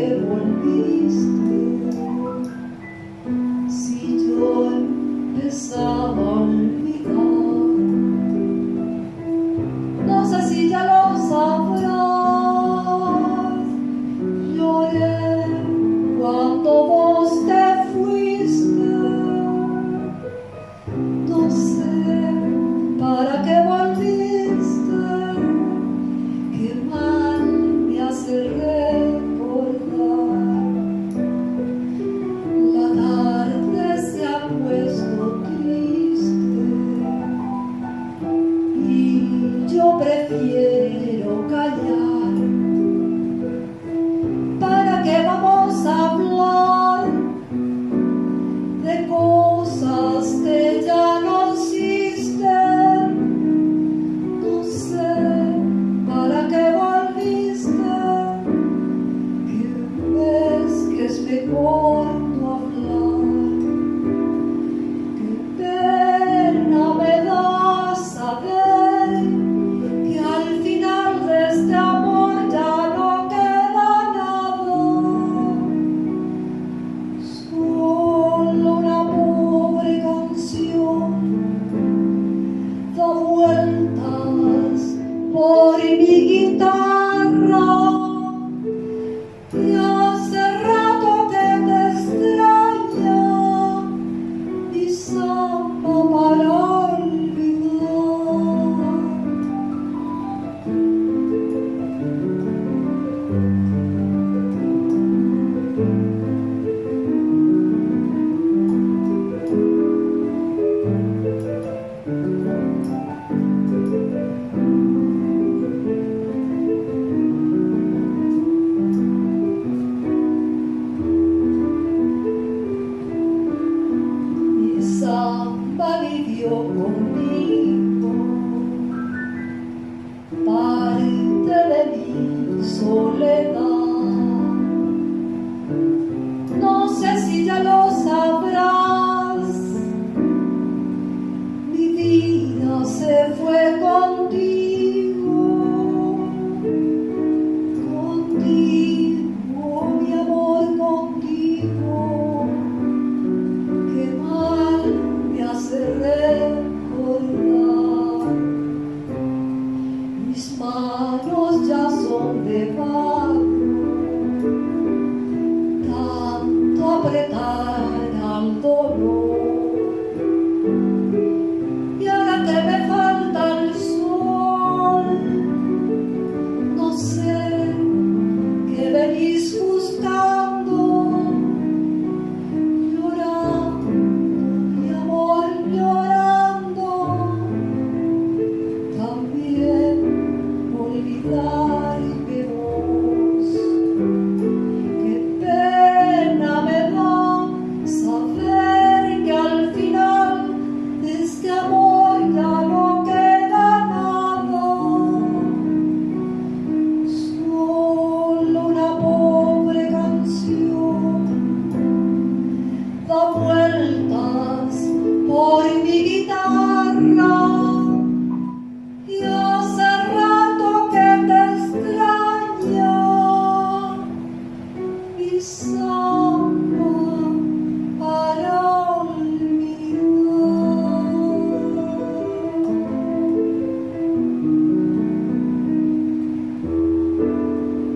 que volviste, si yo empezaba a olvidar, no sé si ya lo sabrás, lloré cuando vos te fuiste, no sé para qué volviste, qué mal me hace recordar. La tarde se ha puesto triste y yo prefiero callar. ¿Para qué vamos a hablar de cosas que ya no existen? No sé para qué volviste, que ves que es mejor no hablar. Qué pena me da saber que al final de este amor ya no queda nada, solo una pobre canción da vueltas por mi guitarra, y hace rato que te extraña mi samba para olvidar. Mi samba vivió conmigo parte de mi soledad. No sé si ya lo sabrás, mi vida se fue contigo, contigo, mi amor, contigo. Qué mal me hace recordar. Mis manos ya son de barro,